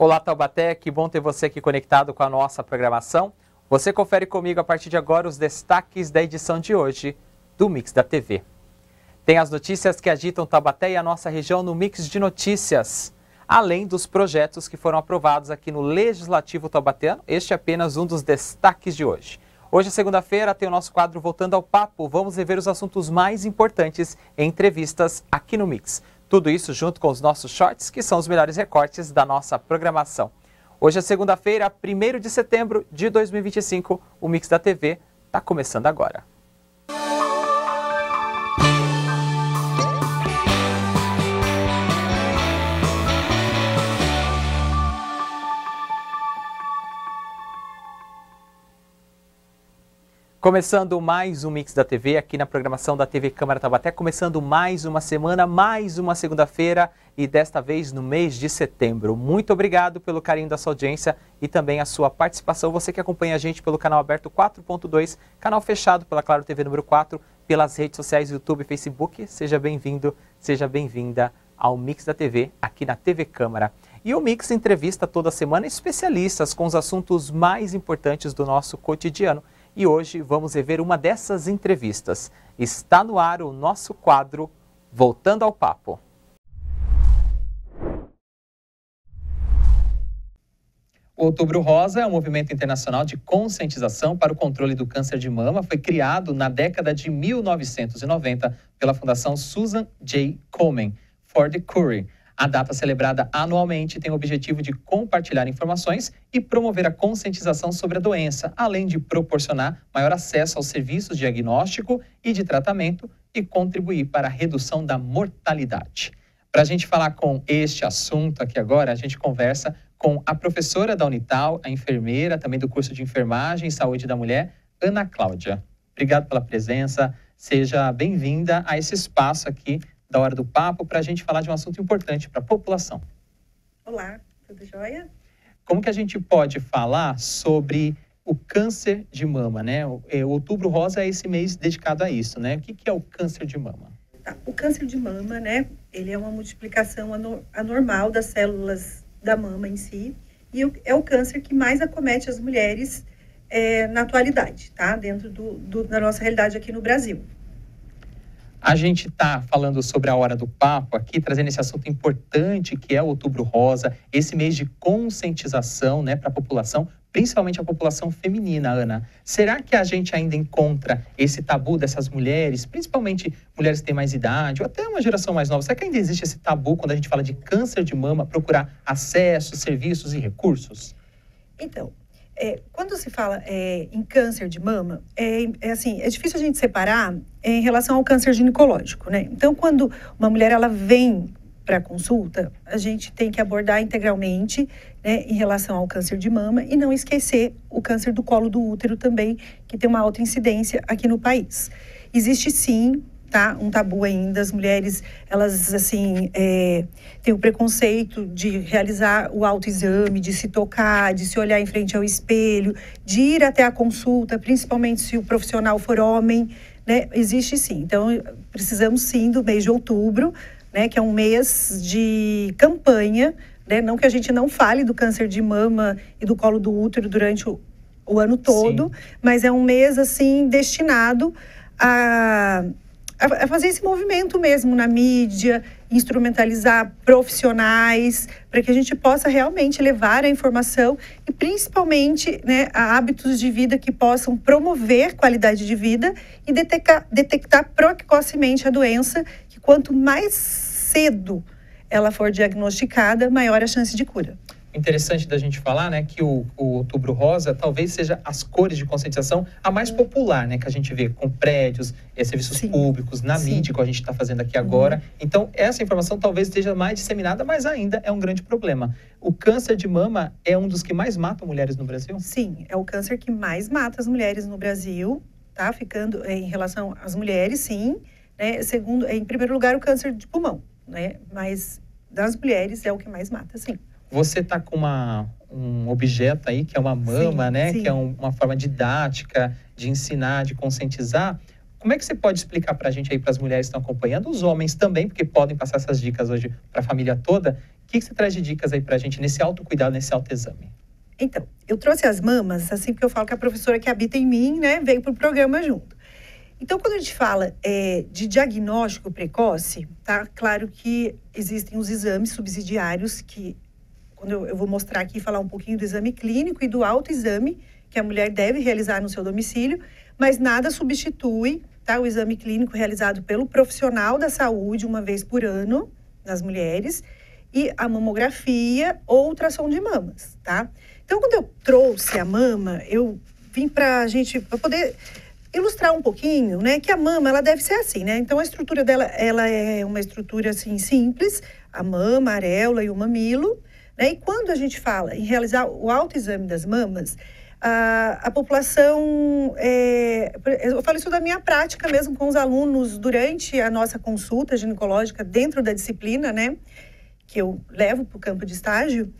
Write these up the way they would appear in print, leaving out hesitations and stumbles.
Olá, Taubaté, que bom ter você aqui conectado com a nossa programação. Você confere comigo a partir de agora os destaques da edição de hoje do Mix da TV. Tem as notícias que agitam Taubaté e a nossa região no Mix de Notícias, além dos projetos que foram aprovados aqui no Legislativo taubatéano. Este é apenas um dos destaques de hoje. Hoje, segunda-feira, tem o nosso quadro Voltando ao Papo. Vamos rever os assuntos mais importantes em entrevistas aqui no Mix. Tudo isso junto com os nossos shorts, que são os melhores recortes da nossa programação. Hoje é segunda-feira, 1º de setembro de 2025. O Mix da TV está começando agora. Começando mais um Mix da TV aqui na programação da TV Câmara Taubaté, começando mais uma semana, mais uma segunda-feira e desta vez no mês de setembro. Muito obrigado pelo carinho da sua audiência e também a sua participação. Você que acompanha a gente pelo canal aberto 4.2, canal fechado pela Claro TV número 4, pelas redes sociais YouTube e Facebook. Seja bem-vindo, seja bem-vinda ao Mix da TV aqui na TV Câmara. E o Mix entrevista toda semana especialistas com os assuntos mais importantes do nosso cotidiano. E hoje vamos rever uma dessas entrevistas. Está no ar o nosso quadro Voltando ao Papo. O Outubro Rosa é um movimento internacional de conscientização para o controle do câncer de mama. Foi criado na década de 1990 pela Fundação Susan J. Komen for the Cure. A data celebrada anualmente tem o objetivo de compartilhar informações e promover a conscientização sobre a doença, além de proporcionar maior acesso aos serviços de diagnóstico e de tratamento e contribuir para a redução da mortalidade. Para a gente falar com este assunto aqui agora, a gente conversa com a professora da Unital, a enfermeira, também do curso de Enfermagem e Saúde da Mulher, Ana Cláudia. Obrigado pela presença, seja bem-vinda a esse espaço aqui da Hora do Papo, para a gente falar de um assunto importante para a população. Olá, tudo jóia? Como que a gente pode falar sobre o câncer de mama, né? O Outubro Rosa é esse mês dedicado a isso, né? O que é o câncer de mama? O câncer de mama, né? Ele é uma multiplicação anormal das células da mama em si, e é o câncer que mais acomete as mulheres na atualidade, tá? Dentro da nossa realidade aqui no Brasil. A gente está falando sobre a Hora do Papo aqui, trazendo esse assunto importante que é o Outubro Rosa, esse mês de conscientização, né, para a população, principalmente a população feminina, Ana. Será que a gente ainda encontra esse tabu dessas mulheres, principalmente mulheres que têm mais idade, ou até uma geração mais nova? Será que ainda existe esse tabu quando a gente fala de câncer de mama, procurar acesso, serviços e recursos? Então, quando se fala em câncer de mama, é difícil a gente separar em relação ao câncer ginecológico, né? Então, quando uma mulher ela vem para a consulta, a gente tem que abordar integralmente, né, em relação ao câncer de mama e não esquecer o câncer do colo do útero também, que tem uma alta incidência aqui no país. Existe sim, tá, um tabu ainda, as mulheres, elas assim, têm o preconceito de realizar o autoexame, de se tocar, de se olhar em frente ao espelho, de ir até a consulta, principalmente se o profissional for homem, né? Existe sim. Então, precisamos sim do mês de outubro, né, que é um mês de campanha, né? Não que a gente não fale do câncer de mama e do colo do útero durante o ano todo, sim, mas é um mês assim destinado a fazer esse movimento mesmo na mídia, instrumentalizar profissionais, para que a gente possa realmente levar a informação e principalmente, né, a hábitos de vida que possam promover qualidade de vida e detectar precocemente a doença, que quanto mais cedo ela for diagnosticada, maior a chance de cura. Interessante da gente falar, né, que o Outubro Rosa talvez seja as cores de conscientização a mais popular, né, que a gente vê com prédios, serviços sim, públicos, na sim, mídia, que a gente está fazendo aqui agora. Então, essa informação talvez esteja mais disseminada, mas ainda é um grande problema. O câncer de mama é um dos que mais matam mulheres no Brasil? Sim, é o câncer que mais mata as mulheres no Brasil, tá? Ficando em relação às mulheres, sim, né? Segundo, em primeiro lugar, o câncer de pulmão, né? Mas das mulheres é o que mais mata, sim. Você está com um objeto aí, que é uma mama, sim, né? Sim. Que é uma forma didática de ensinar, de conscientizar. Como é que você pode explicar para a gente aí, para as mulheres que estão acompanhando, os homens também, porque podem passar essas dicas hoje para a família toda, que você traz de dicas aí pra gente nesse autocuidado, nesse autoexame? Então, eu trouxe as mamas, assim, porque eu falo que a professora que habita em mim, né, veio para o programa junto. Então, quando a gente fala de diagnóstico precoce, tá? Claro que existem os exames subsidiários que, quando eu vou mostrar aqui, falar um pouquinho do exame clínico e do autoexame, que a mulher deve realizar no seu domicílio, mas nada substitui, tá? O exame clínico realizado pelo profissional da saúde uma vez por ano, nas mulheres, e a mamografia ou ultrassom de mamas, tá? Então, quando eu trouxe a mama, eu vim para poder ilustrar um pouquinho, né, que a mama, ela deve ser assim, né? Então, a estrutura dela, ela é uma estrutura, assim, simples, a mama, a areola e o mamilo, né? E quando a gente fala em realizar o autoexame das mamas, a população, eu falo isso da minha prática mesmo com os alunos durante a nossa consulta ginecológica dentro da disciplina, né, que eu levo para o campo de estágio.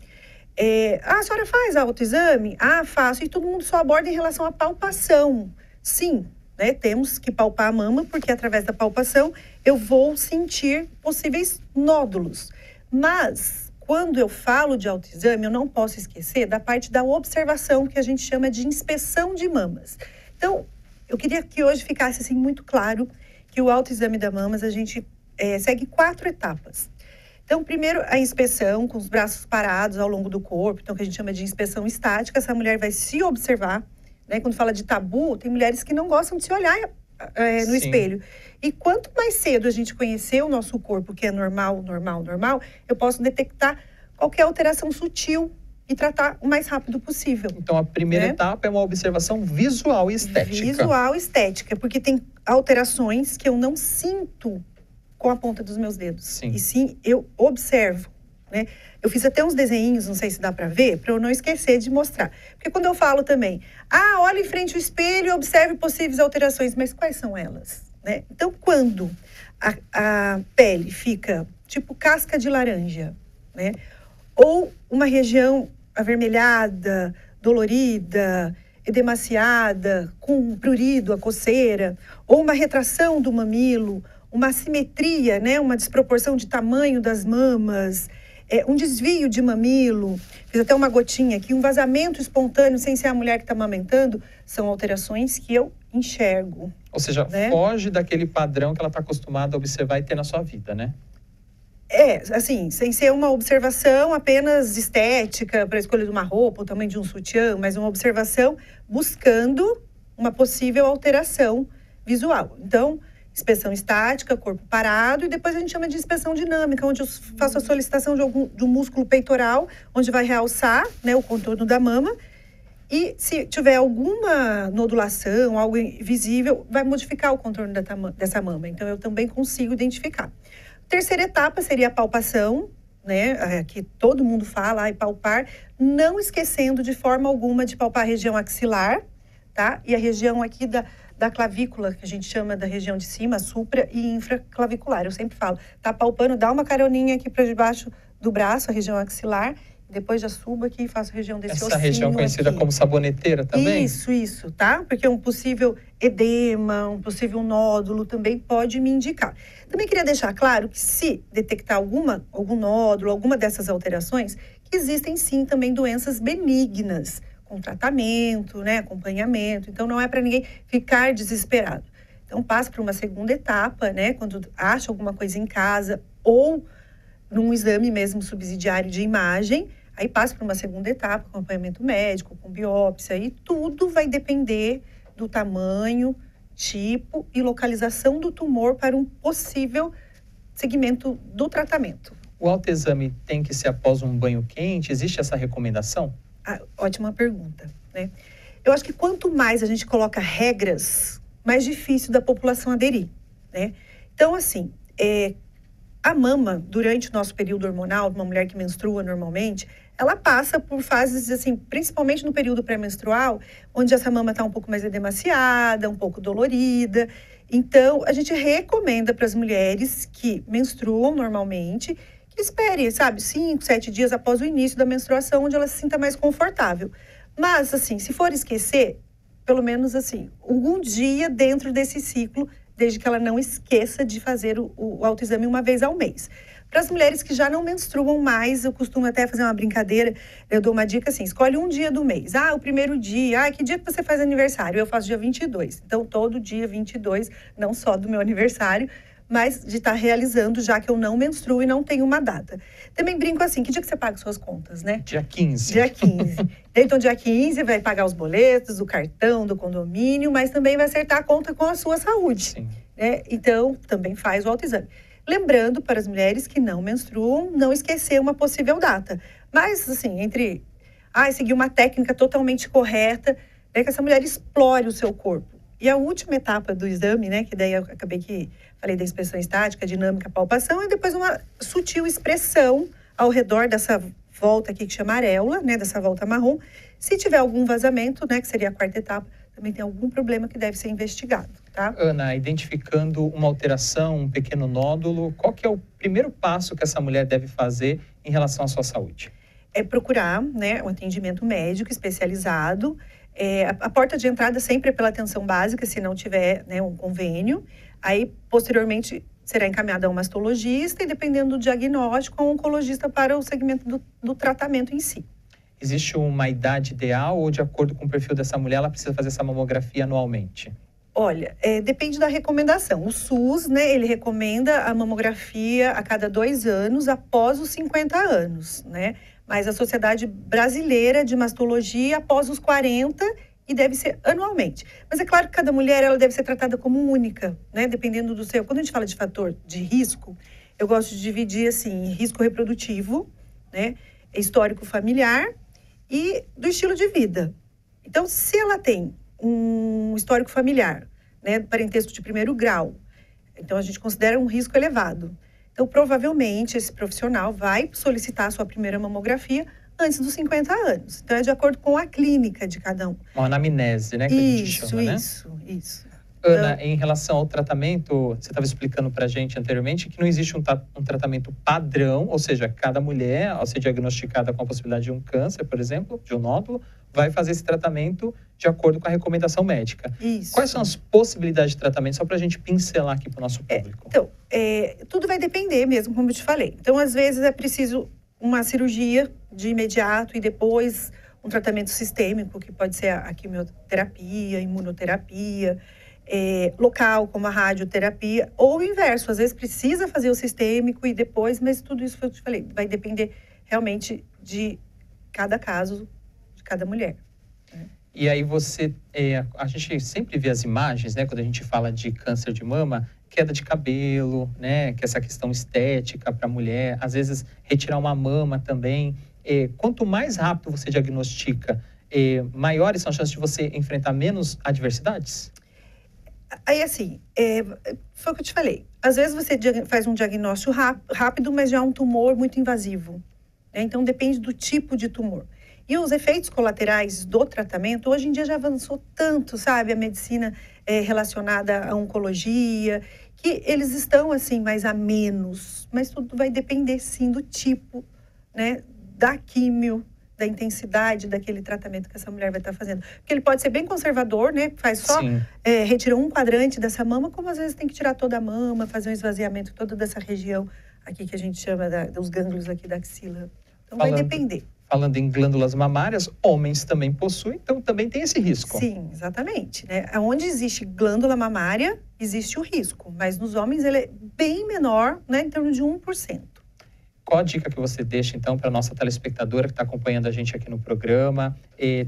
A senhora faz autoexame? Ah, faço. E todo mundo só aborda em relação à palpação. Sim, né? Temos que palpar a mama, porque através da palpação eu vou sentir possíveis nódulos. Mas, quando eu falo de autoexame, eu não posso esquecer da parte da observação, que a gente chama de inspeção de mamas. Então, eu queria que hoje ficasse assim, muito claro que o autoexame da mamas, a gente segue 4 etapas. Então, primeiro, a inspeção com os braços parados ao longo do corpo, então, que a gente chama de inspeção estática. Essa mulher vai se observar, né? Quando fala de tabu, tem mulheres que não gostam de se olhar no espelho. E quanto mais cedo a gente conhecer o nosso corpo, que é normal, eu posso detectar qualquer alteração sutil e tratar o mais rápido possível. Então, a primeira etapa é uma observação visual e estética. Visual e estética, porque tem alterações que eu não sinto com a ponta dos meus dedos. Sim. E sim, eu observo, né? Eu fiz até uns desenhinhos, não sei se dá para ver, para eu não esquecer de mostrar. Porque quando eu falo também, olha em frente ao espelho e observe possíveis alterações, mas quais são elas, né? Então, quando a pele fica tipo casca de laranja, né? Ou uma região avermelhada, dolorida, edemaciada, com prurido, a coceira, ou uma retração do mamilo, uma assimetria, né? Uma desproporção de tamanho das mamas, um desvio de mamilo, fiz até uma gotinha aqui, um vazamento espontâneo sem ser a mulher que está amamentando, são alterações que eu enxergo. Ou seja, né? Foge daquele padrão que ela está acostumada a observar e ter na sua vida, né? Assim, sem ser uma observação apenas estética para a escolha de uma roupa, o tamanho de um sutiã, mas uma observação buscando uma possível alteração visual. Então, inspeção estática, corpo parado, e depois a gente chama de inspeção dinâmica, onde eu faço a solicitação de um músculo peitoral, onde vai realçar, né, o contorno da mama, e se tiver alguma nodulação, algo visível, vai modificar o contorno dessa mama. Então, eu também consigo identificar. Terceira etapa seria a palpação, né, que todo mundo fala, palpar, não esquecendo de forma alguma de palpar a região axilar, tá? E a região aqui da clavícula, que a gente chama da região de cima, supra e infraclavicular. Eu sempre falo, tá palpando, dá uma caroninha aqui para debaixo do braço, a região axilar, depois já subo aqui e faço a região desse ossinho. Essa região conhecida como saboneteira também? Isso, tá? Porque um possível edema, um possível nódulo também pode me indicar. Também queria deixar claro que se detectar algum nódulo, alguma dessas alterações, que existem sim também doenças benignas, com tratamento, né, acompanhamento. Então, não é para ninguém ficar desesperado. Então, passa para uma segunda etapa, né, quando acha alguma coisa em casa ou num exame mesmo subsidiário de imagem, aí passa para uma segunda etapa, acompanhamento médico, com biópsia, e tudo vai depender do tamanho, tipo e localização do tumor para um possível segmento do tratamento. O autoexame tem que ser após um banho quente? Existe essa recomendação? Ótima pergunta, né? Eu acho que quanto mais a gente coloca regras, mais difícil da população aderir, né? Então, assim, a mama, durante o nosso período hormonal, uma mulher que menstrua normalmente, ela passa por fases, assim, principalmente no período pré-menstrual, onde essa mama está um pouco mais edemaciada, um pouco dolorida. Então, a gente recomenda para as mulheres que menstruam normalmente que esperem, 5, 7 dias após o início da menstruação, onde ela se sinta mais confortável. Mas, assim, se for esquecer, pelo menos, assim, algum dia dentro desse ciclo, desde que ela não esqueça de fazer o autoexame uma vez ao mês. Para as mulheres que já não menstruam mais, eu costumo até fazer uma brincadeira, eu dou uma dica assim, escolhe um dia do mês. O primeiro dia, que dia que você faz aniversário? Eu faço dia 22. Então, todo dia 22, não só do meu aniversário, mas de estar realizando, já que eu não menstruo e não tenho uma data. Também brinco assim, que dia que você paga suas contas, né? Dia 15. Dia 15. Então, dia 15 vai pagar os boletos, do cartão, do condomínio, mas também vai acertar a conta com a sua saúde. Sim. Né? Então, também faz o autoexame. Lembrando, para as mulheres que não menstruam, não esquecer uma possível data. Mas, assim, entre seguir uma técnica totalmente correta, que essa mulher explore o seu corpo. E a última etapa do exame, né, que daí eu acabei que falei da inspeção estática, dinâmica, palpação, e depois uma sutil expressão ao redor dessa volta aqui que chama areola, né, dessa volta marrom. Se tiver algum vazamento, né, que seria a quarta etapa, também tem algum problema que deve ser investigado, tá? Ana, identificando uma alteração, um pequeno nódulo, qual que é o primeiro passo que essa mulher deve fazer em relação à sua saúde? É procurar, né, um atendimento médico especializado. A porta de entrada sempre é pela atenção básica, se não tiver, né, um convênio. Aí, posteriormente, será encaminhada a um mastologista e, dependendo do diagnóstico, a um oncologista para o segmento do tratamento em si. Existe uma idade ideal ou, de acordo com o perfil dessa mulher, ela precisa fazer essa mamografia anualmente? Olha, depende da recomendação. O SUS, né, ele recomenda a mamografia a cada 2 anos após os 50 anos, né? Mas a Sociedade Brasileira de Mastologia após os 40 e deve ser anualmente. Mas é claro que cada mulher ela deve ser tratada como única, né? Dependendo do seu... Quando a gente fala de fator de risco, eu gosto de dividir assim, risco reprodutivo, né? Histórico familiar e do estilo de vida. Então, se ela tem um histórico familiar, né, parentesco de primeiro grau, então a gente considera um risco elevado. Então, provavelmente, esse profissional vai solicitar a sua primeira mamografia antes dos 50 anos. Então, é de acordo com a clínica de cada um. Uma anamnese, né, que a gente chama, né? Isso. Ana, em relação ao tratamento, você estava explicando para a gente anteriormente que não existe um tratamento padrão, ou seja, cada mulher, ao ser diagnosticada com a possibilidade de um câncer, por exemplo, de um nódulo, vai fazer esse tratamento de acordo com a recomendação médica. Isso. Quais são as possibilidades de tratamento, só para a gente pincelar aqui para o nosso público? Tudo vai depender mesmo, como eu te falei. Então, às vezes, é preciso uma cirurgia de imediato e depois um tratamento sistêmico, que pode ser a quimioterapia, a imunoterapia, local, como a radioterapia, ou o inverso. Às vezes, precisa fazer o sistêmico e depois, mas tudo isso que eu te falei, vai depender realmente de cada caso, de cada mulher. E aí a gente sempre vê as imagens, né, quando a gente fala de câncer de mama, queda de cabelo, né, que é essa questão estética para a mulher, às vezes retirar uma mama também. Quanto mais rápido você diagnostica, maiores são as chances de você enfrentar menos adversidades? Aí, assim, foi o que eu te falei. Às vezes você faz um diagnóstico rápido, mas já é um tumor muito invasivo, né? Então, depende do tipo de tumor. E os efeitos colaterais do tratamento, hoje em dia já avançou tanto, sabe? A medicina relacionada à oncologia, que eles estão, assim, mais a menos. Mas tudo vai depender, sim, do tipo, né? Da químio, da intensidade daquele tratamento que essa mulher vai estar fazendo. Porque ele pode ser bem conservador, né? Faz só, retira um quadrante dessa mama, como às vezes tem que tirar toda a mama, fazer um esvaziamento toda dessa região aqui que a gente chama dos gânglios aqui da axila. Então vai depender. Falando em glândulas mamárias, homens também possuem, então também tem esse risco. Sim, exatamente, né? Onde existe glândula mamária, existe o risco, mas nos homens ele é bem menor, né? Em torno de 1%. Qual a dica que você deixa, então, para a nossa telespectadora que está acompanhando a gente aqui no programa?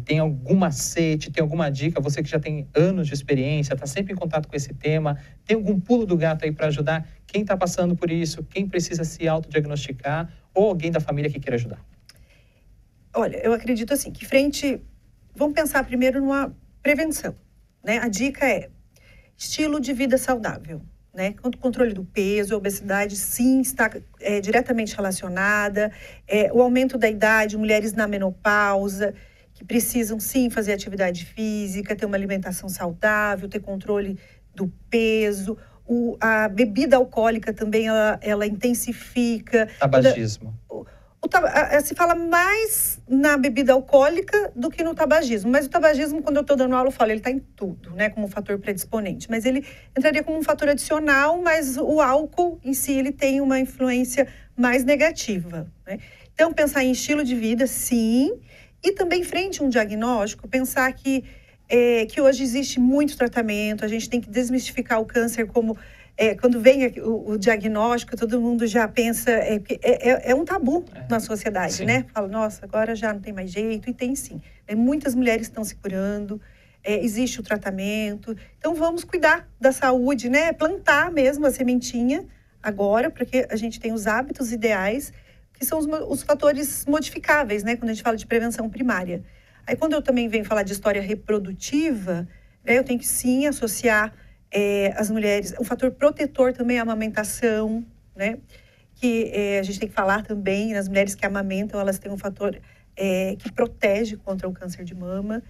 Tem algum macete, tem alguma dica? Você que já tem anos de experiência, está sempre em contato com esse tema, tem algum pulo do gato aí para ajudar quem está passando por isso, quem precisa se autodiagnosticar ou alguém da família que queira ajudar? Olha, eu acredito assim, que vamos pensar primeiro numa prevenção, né? A dica é estilo de vida saudável. Né? O controle do peso, a obesidade, sim, está diretamente relacionada. O aumento da idade, mulheres na menopausa, que precisam, sim, fazer atividade física, ter uma alimentação saudável, ter controle do peso. A bebida alcoólica também, ela intensifica. Tabagismo. Se fala mais na bebida alcoólica do que no tabagismo. Mas o tabagismo, quando eu estou dando aula, eu falo, ele está em tudo, né? Como um fator predisponente. Mas ele entraria como um fator adicional, mas o álcool em si, ele tem uma influência mais negativa, né? Então, pensar em estilo de vida, sim, e também frente a um diagnóstico, pensar que hoje existe muito tratamento, a gente tem que desmistificar o câncer como... quando vem o diagnóstico, todo mundo já pensa... É um tabu na sociedade, sim, né? Fala, nossa, agora já não tem mais jeito, e tem sim. Muitas mulheres estão se curando, existe o tratamento. Então, vamos cuidar da saúde, né? Plantar mesmo a sementinha agora, porque a gente tem os hábitos ideais, que são os fatores modificáveis, né? Quando a gente fala de prevenção primária. Aí, quando eu também venho falar de história reprodutiva, né, eu tenho que, sim, associar as mulheres... O fator protetor também é a amamentação, né? Que a gente tem que falar também, as mulheres que amamentam, elas têm um fator que protege contra o câncer de mama.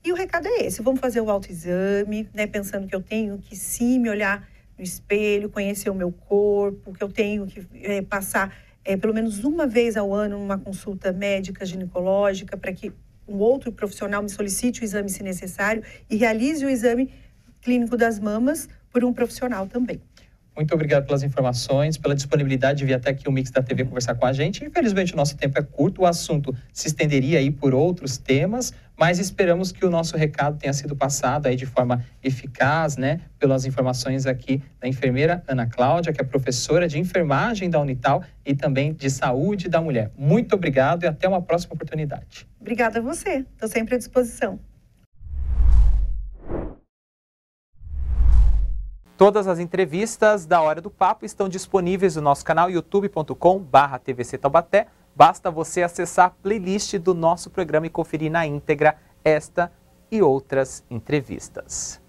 E o recado é esse, vamos fazer o autoexame, né? Pensando que eu tenho que, sim, me olhar no espelho, conhecer o meu corpo, que eu tenho que passar pelo menos uma vez ao ano numa consulta médica ginecológica para que um outro profissional me solicite o exame se necessário e realize o exame clínico das mamas por um profissional também. Muito obrigado pelas informações, pela disponibilidade de vir até aqui o Mix da TV conversar com a gente. Infelizmente, o nosso tempo é curto, o assunto se estenderia aí por outros temas, mas esperamos que o nosso recado tenha sido passado aí de forma eficaz, né? Pelas informações aqui da enfermeira Ana Cláudia, que é professora de enfermagem da Unital e também de saúde da mulher. Muito obrigado e até uma próxima oportunidade. Obrigada a você, estou sempre à disposição. Todas as entrevistas da Hora do Papo estão disponíveis no nosso canal youtube.com/TVC Taubaté. Basta você acessar a playlist do nosso programa e conferir na íntegra esta e outras entrevistas.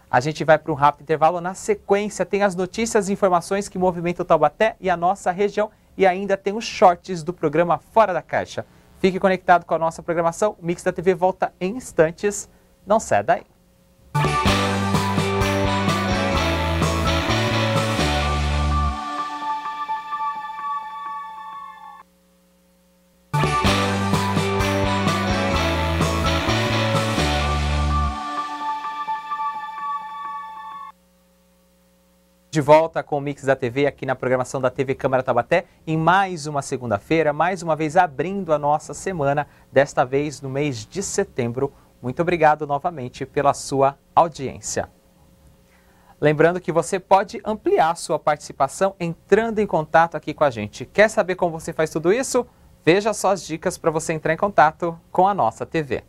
A gente vai para um rápido intervalo. Na sequência tem as notícias e informações que movimentam o Taubaté e a nossa região e ainda tem os shorts do programa Fora da Caixa. Fique conectado com a nossa programação. O Mix da TV volta em instantes. Não saia daí. De volta com o Mix da TV aqui na programação da TV Câmara Taubaté em mais uma segunda-feira, mais uma vez abrindo a nossa semana, desta vez no mês de setembro. Muito obrigado novamente pela sua audiência. Lembrando que você pode ampliar sua participação entrando em contato aqui com a gente. Quer saber como você faz tudo isso? Veja só as dicas para você entrar em contato com a nossa TV.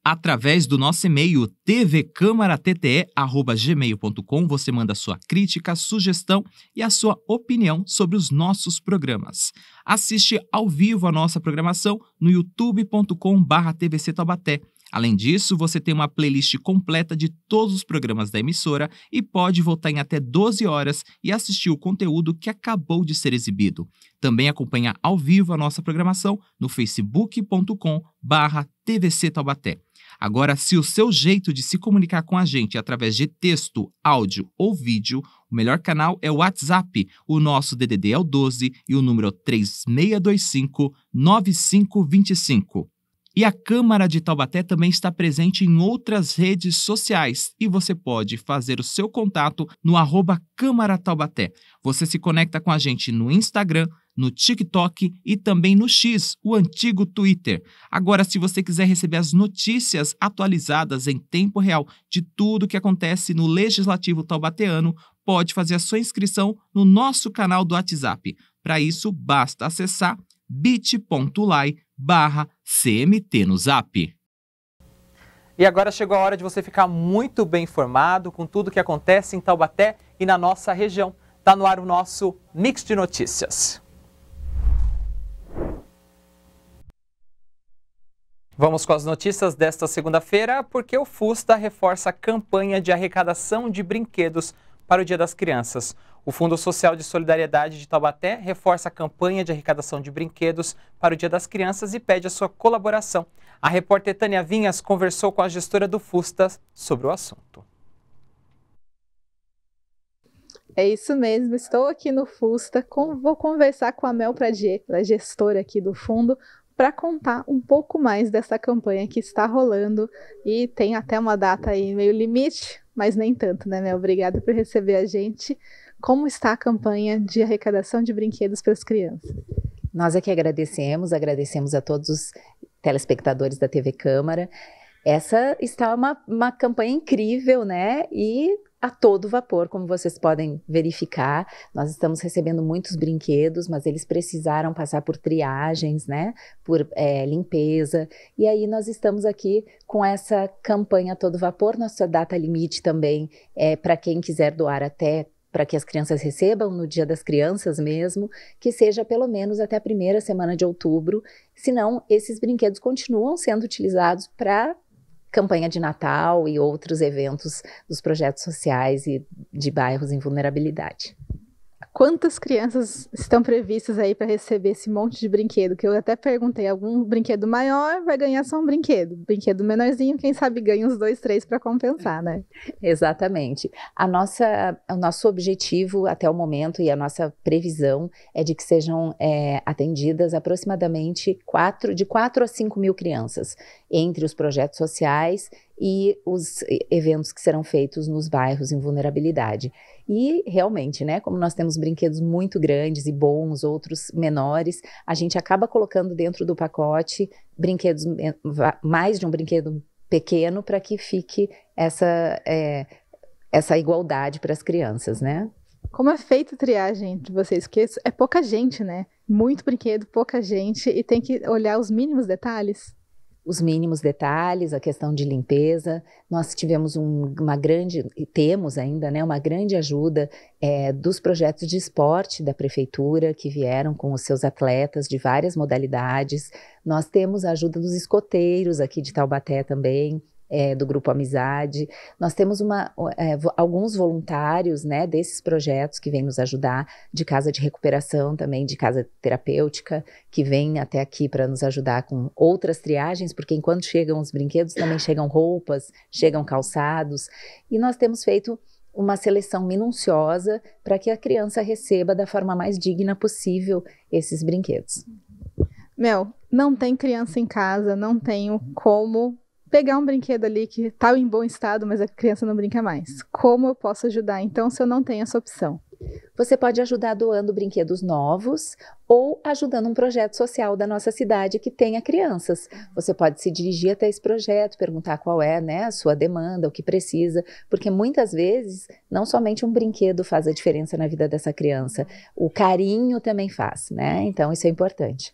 Através do nosso e-mail tvcamaratte@gmail.com você manda sua crítica, sugestão e a sua opinião sobre os nossos programas. Assiste ao vivo a nossa programação no youtube.com/TVC Taubaté. Além disso, você tem uma playlist completa de todos os programas da emissora e pode voltar em até 12 horas e assistir o conteúdo que acabou de ser exibido. Também acompanha ao vivo a nossa programação no facebook.com/TVC Taubaté. Agora, se o seu jeito de se comunicar com a gente é através de texto, áudio ou vídeo, o melhor canal é o WhatsApp. O nosso DDD é o 12 e o número é 3625-9525. E a Câmara de Taubaté também está presente em outras redes sociais e você pode fazer o seu contato no @Câmara Taubaté. Você se conecta com a gente no Instagram, no TikTok e também no X, o antigo Twitter. Agora, se você quiser receber as notícias atualizadas em tempo real de tudo que acontece no Legislativo taubateano, pode fazer a sua inscrição no nosso canal do WhatsApp. Para isso, basta acessar bit.ly/CMT no Zap. E agora chegou a hora de você ficar muito bem informado com tudo que acontece em Taubaté e na nossa região. Está no ar o nosso Mix de Notícias. Vamos com as notícias desta segunda-feira, porque o FUSTA reforça a campanha de arrecadação de brinquedos para o Dia das Crianças. O Fundo Social de Solidariedade de Taubaté reforça a campanha de arrecadação de brinquedos para o Dia das Crianças e pede a sua colaboração. A repórter Tânia Vinhas conversou com a gestora do FUSTA sobre o assunto. É isso mesmo, estou aqui no FUSTA, vou conversar com a Mel Pradier, ela é gestora aqui do fundo, para contar um pouco mais dessa campanha que está rolando e tem até uma data aí meio limite, mas nem tanto, né, Mel? Obrigada por receber a gente. como está a campanha de arrecadação de brinquedos para as crianças? Nós aqui agradecemos a todos os telespectadores da TV Câmara. Essa está uma campanha incrível, né? E a todo vapor, como vocês podem verificar. Nós estamos recebendo muitos brinquedos, mas eles precisaram passar por triagens, né? Por limpeza. E aí nós estamos aqui com essa campanha a todo vapor. Nossa data limite também é para quem quiser doar até para que as crianças recebam no Dia das Crianças mesmo, que seja pelo menos até a primeira semana de outubro, senão esses brinquedos continuam sendo utilizados para campanha de Natal e outros eventos dos projetos sociais e de bairros em vulnerabilidade. Quantas crianças estão previstas aí para receber esse monte de brinquedo? Que eu até perguntei, algum brinquedo maior vai ganhar só um brinquedo. Brinquedo menorzinho, quem sabe ganha uns 2, 3 para compensar, né? Exatamente. O nosso objetivo até o momento e a nossa previsão é de que sejam atendidas aproximadamente de 4 a 5 mil crianças, entre os projetos sociais e os eventos que serão feitos nos bairros em vulnerabilidade. E realmente, né, como nós temos brinquedos muito grandes e bons, outros menores, a gente acaba colocando dentro do pacote brinquedos, mais de um brinquedo pequeno, para que fique essa igualdade para as crianças, né? Como é feita a triagem entre vocês? Porque é pouca gente, né? Muito brinquedo, pouca gente, e tem que olhar os mínimos detalhes. Os mínimos detalhes, a questão de limpeza. Nós tivemos temos ainda, né, uma grande ajuda dos projetos de esporte da prefeitura, que vieram com os seus atletas de várias modalidades. Nós temos a ajuda dos escoteiros aqui de Taubaté também, do Grupo Amizade. Nós temos alguns voluntários, né, desses projetos que vêm nos ajudar, de casa de recuperação também, de casa terapêutica, que vêm até aqui para nos ajudar com outras triagens, porque enquanto chegam os brinquedos, também chegam roupas, chegam calçados, e nós temos feito uma seleção minuciosa para que a criança receba da forma mais digna possível esses brinquedos. Mel, não tem criança em casa, não tenho como pegar um brinquedo ali que está em bom estado, mas a criança não brinca mais. Como eu posso ajudar, então, se eu não tenho essa opção? Você pode ajudar doando brinquedos novos ou ajudando um projeto social da nossa cidade que tenha crianças. Você pode se dirigir até esse projeto, perguntar qual é, né, a sua demanda, o que precisa, porque muitas vezes não somente um brinquedo faz a diferença na vida dessa criança, o carinho também faz, né? Então isso é importante.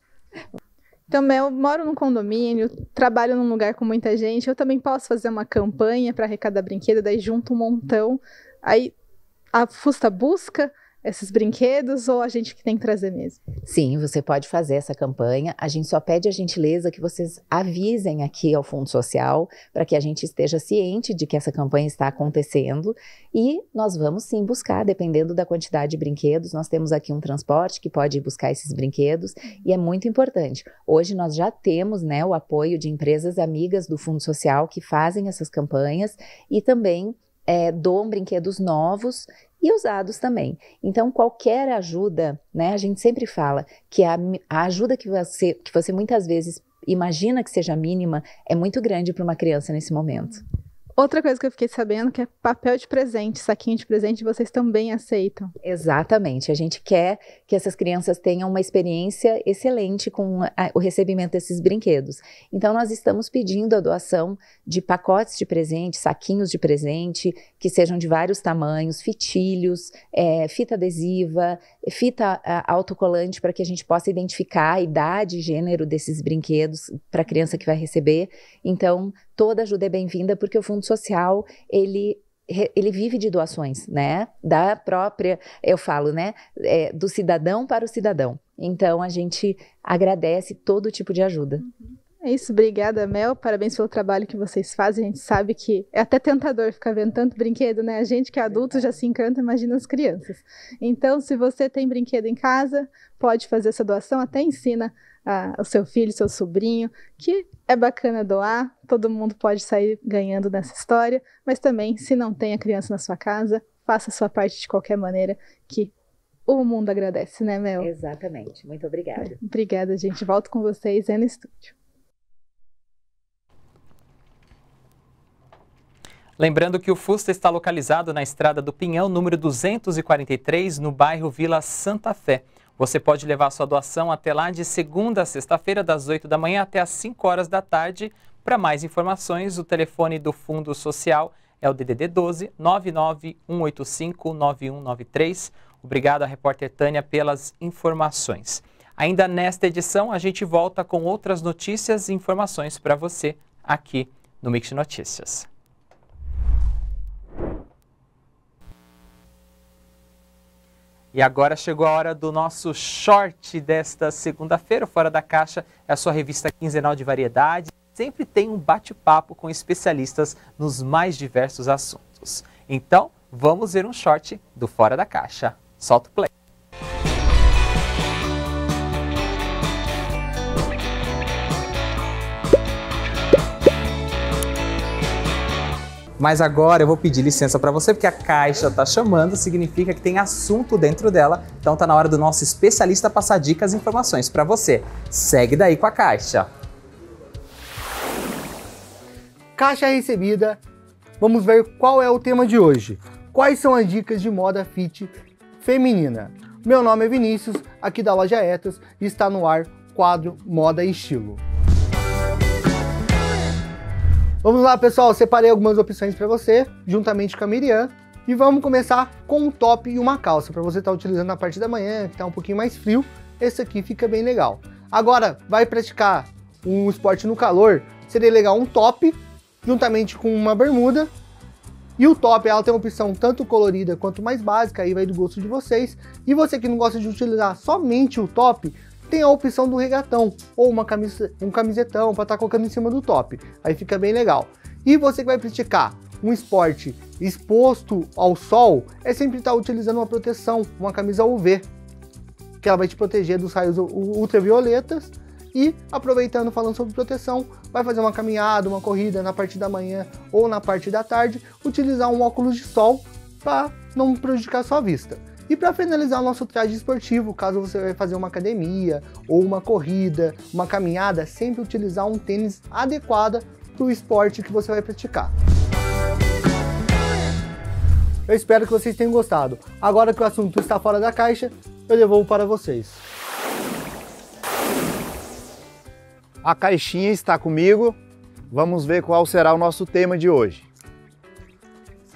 Então, eu moro num condomínio, trabalho num lugar com muita gente, eu também posso fazer uma campanha para arrecadar brinquedo, daí junto um montão, aí a Fusta busca esses brinquedos ou a gente que tem que trazer mesmo? Sim, você pode fazer essa campanha. A gente só pede a gentileza que vocês avisem aqui ao Fundo Social para que a gente esteja ciente de que essa campanha está acontecendo e nós vamos sim buscar, dependendo da quantidade de brinquedos. Nós temos aqui um transporte que pode ir buscar esses brinquedos e é muito importante. Hoje nós já temos, né, o apoio de empresas amigas do Fundo Social que fazem essas campanhas e também doam brinquedos novos e usados também. Então, qualquer ajuda, né, a gente sempre fala que a ajuda que você muitas vezes imagina que seja mínima é muito grande para uma criança nesse momento. Outra coisa que eu fiquei sabendo que é papel de presente, saquinho de presente, vocês também aceitam. Exatamente, a gente quer que essas crianças tenham uma experiência excelente com o recebimento desses brinquedos. Então nós estamos pedindo a doação de pacotes de presente, saquinhos de presente, que sejam de vários tamanhos, fitilhos, fita adesiva, fita autocolante, para que a gente possa identificar a idade e gênero desses brinquedos para a criança que vai receber. Então, toda ajuda é bem-vinda, porque o Fundo Social, ele vive de doações, né? Da própria, eu falo, né? Do cidadão para o cidadão. Então, a gente agradece todo tipo de ajuda. É isso, obrigada, Mel, parabéns pelo trabalho que vocês fazem. A gente sabe que é até tentador ficar vendo tanto brinquedo, né? A gente que é adulto já se encanta, imagina as crianças. Então, se você tem brinquedo em casa, pode fazer essa doação, até ensina o seu filho, seu sobrinho, que é bacana doar, todo mundo pode sair ganhando nessa história, mas também, se não tem a criança na sua casa, faça a sua parte de qualquer maneira, que o mundo agradece, né, Mel? Exatamente, muito obrigada. Obrigada, gente. Volto com vocês aí no estúdio. Lembrando que o Fusta está localizado na Estrada do Pinhão, número 243, no bairro Vila Santa Fé. Você pode levar sua doação até lá de segunda a sexta-feira, das 8 da manhã até as 5 horas da tarde. Para mais informações, o telefone do Fundo Social é o DDD 12 99185 9193. Obrigado à repórter Tânia pelas informações. Ainda nesta edição, a gente volta com outras notícias e informações para você aqui no Mix Notícias. E agora chegou a hora do nosso short desta segunda-feira. Fora da Caixa é a sua revista quinzenal de variedades. Sempre tem um bate-papo com especialistas nos mais diversos assuntos. Então, vamos ver um short do Fora da Caixa. Solta o play. Mas agora eu vou pedir licença para você, porque a caixa tá chamando, significa que tem assunto dentro dela. Então tá na hora do nosso especialista passar dicas e informações para você. Segue daí com a caixa. Caixa recebida. Vamos ver qual é o tema de hoje. Quais são as dicas de moda fit feminina? Meu nome é Vinícius, aqui da loja Etos, e está no ar quadro Moda e Estilo. Vamos lá, pessoal, separei algumas opções para você, juntamente com a Miriam, e vamos começar com um top e uma calça, para você estar utilizando na parte da manhã, que está um pouquinho mais frio. Esse aqui fica bem legal. Agora, vai praticar um esporte no calor, seria legal um top, juntamente com uma bermuda. E o top, ela tem uma opção tanto colorida quanto mais básica, aí vai do gosto de vocês. E você que não gosta de utilizar somente o top, tem a opção do regatão, ou um camisetão para estar colocando em cima do top. Aí fica bem legal. E você que vai praticar um esporte exposto ao sol, é sempre estar utilizando uma proteção, uma camisa UV, que ela vai te proteger dos raios ultravioletas. E aproveitando, falando sobre proteção, vai fazer uma caminhada, uma corrida na parte da manhã ou na parte da tarde, utilizar um óculos de sol para não prejudicar a sua vista. E para finalizar o nosso traje esportivo, caso você vai fazer uma academia ou uma corrida, uma caminhada, sempre utilizar um tênis adequado para o esporte que você vai praticar. Eu espero que vocês tenham gostado. Agora que o assunto está fora da caixa, eu devolvo para vocês. A caixinha está comigo. Vamos ver qual será o nosso tema de hoje.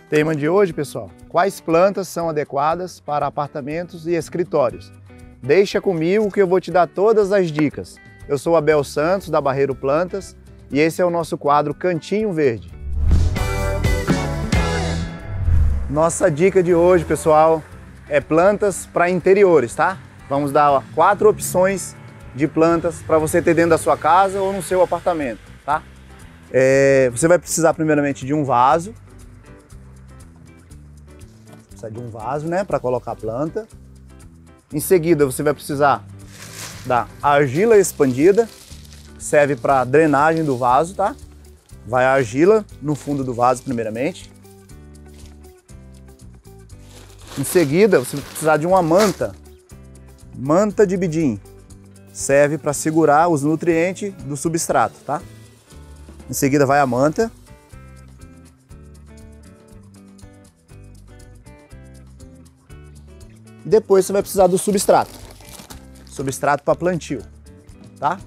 Tema de hoje, pessoal: quais plantas são adequadas para apartamentos e escritórios? Deixa comigo que eu vou te dar todas as dicas. Eu sou Abel Santos, da Barreiro Plantas, e esse é o nosso quadro Cantinho Verde. Nossa dica de hoje, pessoal, é plantas para interiores, tá? Vamos dar 4 opções de plantas para você ter dentro da sua casa ou no seu apartamento, tá? Você vai precisar primeiramente de um vaso. Precisa de um vaso, né, para colocar a planta. Em seguida, você vai precisar da argila expandida, serve para drenagem do vaso, tá? Vai a argila no fundo do vaso primeiramente. Em seguida, você vai precisar de uma manta de bidim, serve para segurar os nutrientes do substrato, tá? Em seguida vai a manta. Depois você vai precisar do substrato para plantio, tá?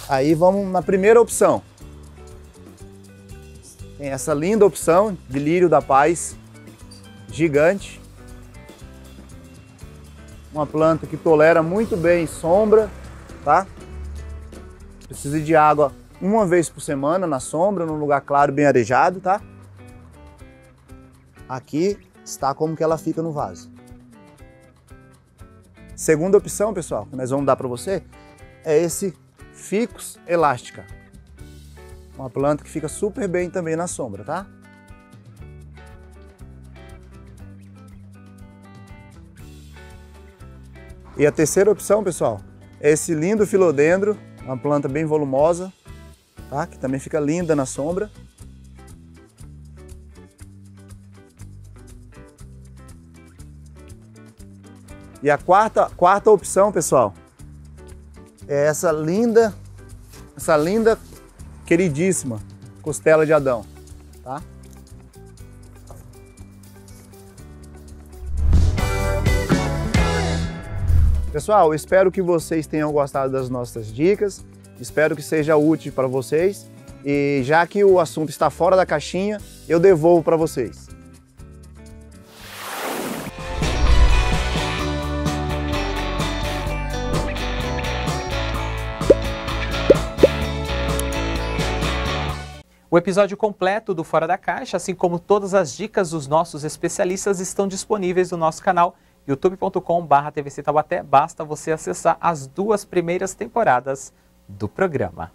Aí vamos na primeira opção. Tem essa linda opção de lírio da paz, gigante. Uma planta que tolera muito bem sombra, tá? Precisa de água uma vez por semana na sombra, num lugar claro, bem arejado, tá? Aqui está como que ela fica no vaso. Segunda opção, pessoal, que nós vamos dar para você, é esse Ficus elástica. Uma planta que fica super bem também na sombra, tá? E a terceira opção, pessoal, é esse lindo filodendro, uma planta bem volumosa, tá? Que também fica linda na sombra. E a quarta opção, pessoal, é essa linda queridíssima costela de Adão, tá? Pessoal, espero que vocês tenham gostado das nossas dicas, espero que seja útil para vocês e já que o assunto está fora da caixinha, eu devolvo para vocês. O episódio completo do Fora da Caixa, assim como todas as dicas dos nossos especialistas, estão disponíveis no nosso canal youtube.com/TVC Taubaté. Basta você acessar as 2 primeiras temporadas do programa.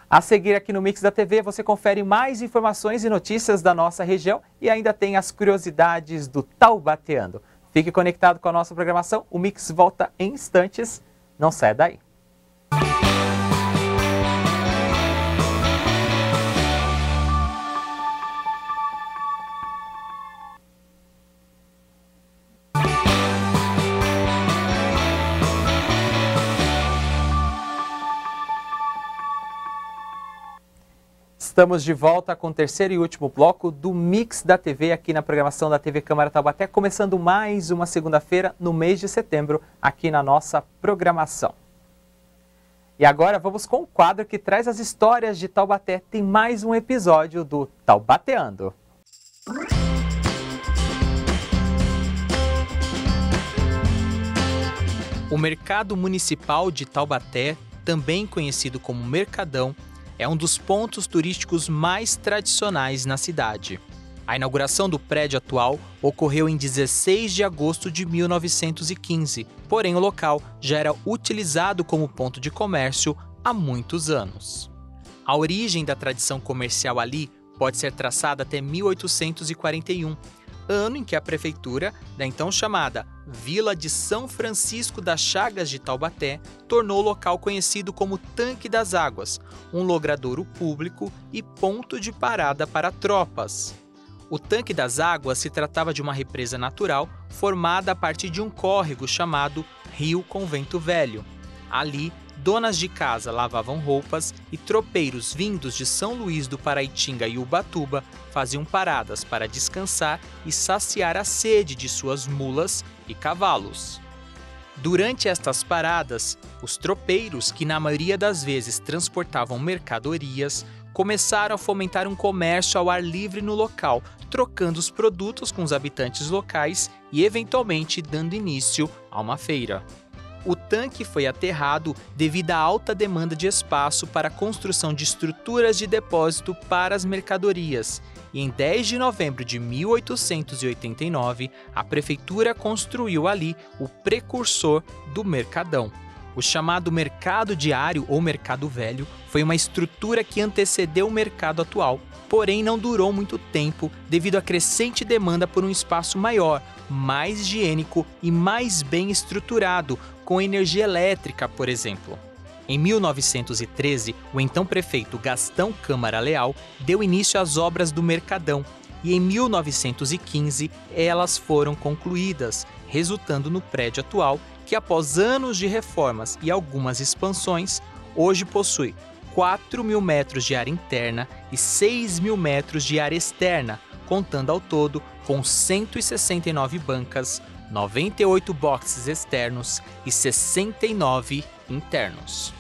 A seguir aqui no Mix da TV, você confere mais informações e notícias da nossa região e ainda tem as curiosidades do Taubateando. Fique conectado com a nossa programação, o Mix volta em instantes, não saia daí. Estamos de volta com o terceiro e último bloco do Mix da TV aqui na programação da TV Câmara Taubaté, começando mais uma segunda-feira no mês de setembro aqui na nossa programação. E agora vamos com o quadro que traz as histórias de Taubaté. Tem mais um episódio do Taubateando. O Mercado Municipal de Taubaté, também conhecido como Mercadão, é um dos pontos turísticos mais tradicionais na cidade. A inauguração do prédio atual ocorreu em 16 de agosto de 1915, porém o local já era utilizado como ponto de comércio há muitos anos. A origem da tradição comercial ali pode ser traçada até 1841, ano em que a prefeitura da então chamada Vila de São Francisco das Chagas de Taubaté tornou o local conhecido como Tanque das Águas, um logradouro público e ponto de parada para tropas. O Tanque das Águas se tratava de uma represa natural formada a partir de um córrego chamado Rio Convento Velho. Ali, donas de casa lavavam roupas e tropeiros vindos de São Luís do Paraitinga e Ubatuba faziam paradas para descansar e saciar a sede de suas mulas e cavalos. Durante estas paradas, os tropeiros, que na maioria das vezes transportavam mercadorias, começaram a fomentar um comércio ao ar livre no local, trocando os produtos com os habitantes locais e eventualmente dando início a uma feira. O tanque foi aterrado devido à alta demanda de espaço para a construção de estruturas de depósito para as mercadorias, e em 10 de novembro de 1889, a prefeitura construiu ali o precursor do Mercadão. O chamado Mercado Diário ou Mercado Velho foi uma estrutura que antecedeu o mercado atual, porém não durou muito tempo devido à crescente demanda por um espaço maior, mais higiênico e mais bem estruturado, com energia elétrica, por exemplo. Em 1913, o então prefeito Gastão Câmara Leal deu início às obras do Mercadão e em 1915 elas foram concluídas, resultando no prédio atual que, após anos de reformas e algumas expansões, hoje possui 4.000 metros de área interna e 6.000 metros de área externa, contando ao todo com 169 bancas, 98 boxes externos e 69 internos.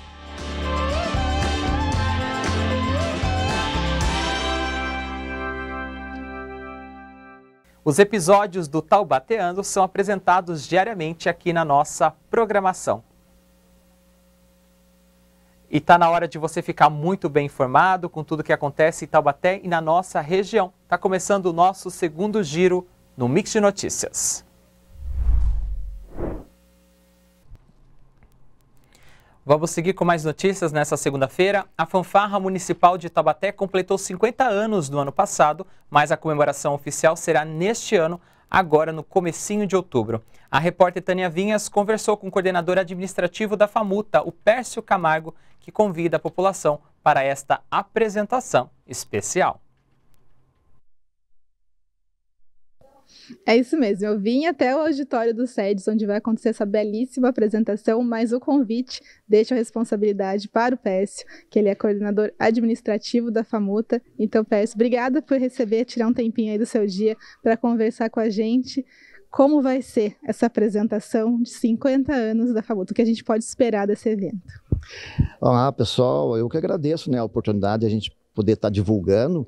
Os episódios do Taubateando são apresentados diariamente aqui na nossa programação. E está na hora de você ficar muito bem informado com tudo que acontece em Taubaté e na nossa região. Está começando o nosso segundo giro no Mix de Notícias. Vamos seguir com mais notícias nessa segunda-feira. A Fanfarra Municipal de Taubaté completou 50 anos no ano passado, mas a comemoração oficial será neste ano, agora no comecinho de outubro. A repórter Tânia Vinhas conversou com o coordenador administrativo da FAMUTA, o Pércio Camargo, que convida a população para esta apresentação especial. É isso mesmo, eu vim até o auditório do SEDES, onde vai acontecer essa belíssima apresentação, mas o convite deixa a responsabilidade para o Pécio, que ele é coordenador administrativo da FAMUTA. Então, Pécio, obrigada por receber, tirar um tempinho aí do seu dia para conversar com a gente. Como vai ser essa apresentação de 50 anos da FAMUTA? O que a gente pode esperar desse evento? Olá, pessoal, eu que agradeço, né, a oportunidade de a gente poder estar divulgando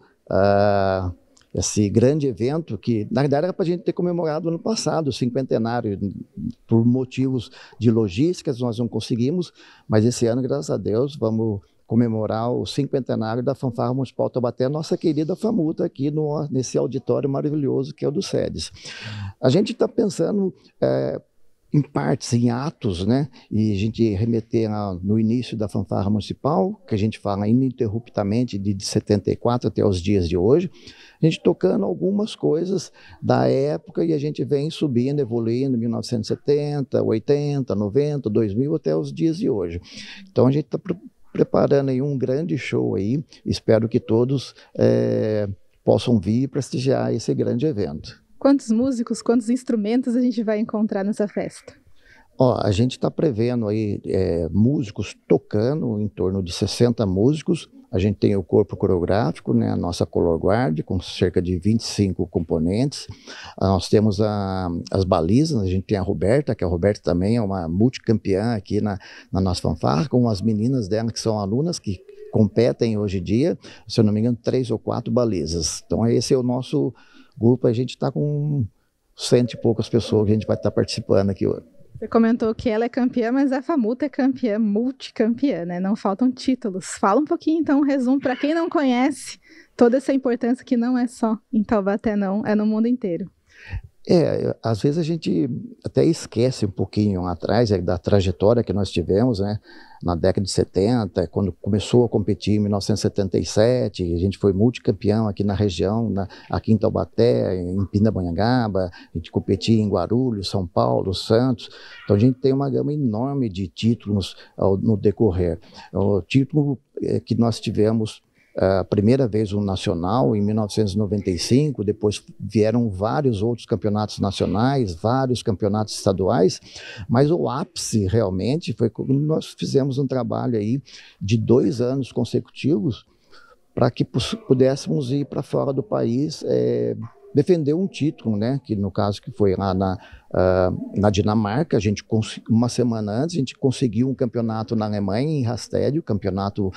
esse grande evento que, na verdade, era para a gente ter comemorado ano passado, o cinquentenário. Por motivos de logística, nós não conseguimos, mas esse ano, graças a Deus, vamos comemorar o cinquentenário da Fanfarra Municipal Taubaté, nossa querida FAMUTA, aqui nesse auditório maravilhoso que é o do SEDES. A gente está pensando em partes, em atos, né? E a gente remeter no início da Fanfarra Municipal, que a gente fala ininterruptamente de 74 até os dias de hoje, a gente tocando algumas coisas da época e a gente vem subindo, evoluindo, 1970, 80, 90, 2000 até os dias de hoje. Então a gente está preparando aí um grande show aí, espero que todos possam vir e prestigiar esse grande evento. Quantos músicos, quantos instrumentos a gente vai encontrar nessa festa? A gente está prevendo aí músicos tocando, em torno de 60 músicos. A gente tem o corpo coreográfico, né, a nossa color guard, com cerca de 25 componentes. Nós temos as balizas, a gente tem a Roberta, que a Roberta também é uma multicampeã aqui na nossa fanfarra, com as meninas dela que são alunas que competem hoje em dia, se eu não me engano, 3 ou 4 balizas. Então esse é o nosso grupo, a gente está com 100 e poucas pessoas que a gente vai estar participando aqui hoje. Você comentou que ela é campeã, mas a FAMUTA é campeã, multicampeã, né? Não faltam títulos. Fala um pouquinho, então, um resumo para quem não conhece toda essa importância que não é só em Taubaté, não, é no mundo inteiro. Às vezes a gente até esquece um pouquinho atrás da trajetória que nós tivemos, né? Na década de 70, quando começou a competir em 1977, a gente foi multicampeão aqui na região, aqui em Taubaté, em Pindamonhangaba, a gente competia em Guarulhos, São Paulo, Santos. Então a gente tem uma gama enorme de títulos no decorrer. O título que nós tivemos a primeira vez um nacional em 1995, depois vieram vários outros campeonatos nacionais, vários campeonatos estaduais, mas o ápice realmente foi quando nós fizemos um trabalho aí de 2 anos consecutivos para que pudéssemos ir para fora do país defender um título, né? Que no caso que foi lá na Dinamarca, uma semana antes a gente conseguiu um campeonato na Alemanha, em Rastédio, campeonato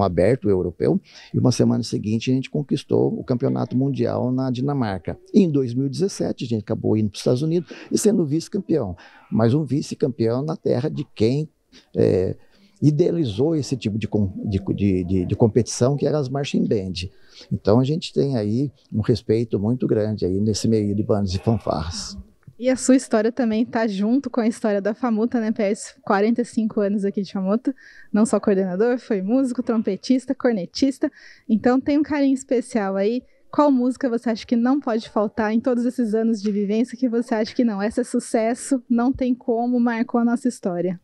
aberto europeu, e uma semana seguinte a gente conquistou o campeonato mundial na Dinamarca. E em 2017 a gente acabou indo para os Estados Unidos e sendo vice-campeão, mas um vice-campeão na terra de quem idealizou esse tipo de competição, que era as marching band. Então a gente tem aí um respeito muito grande aí nesse meio de bandas e fanfarras. E a sua história também está junto com a história da FAMUTA, né, PS? 45 anos aqui de FAMUTA, não só coordenador, foi músico, trompetista, cornetista, então tem um carinho especial aí. Qual música você acha que não pode faltar em todos esses anos de vivência, que você acha que não, essa é sucesso, não tem como, marcou a nossa história?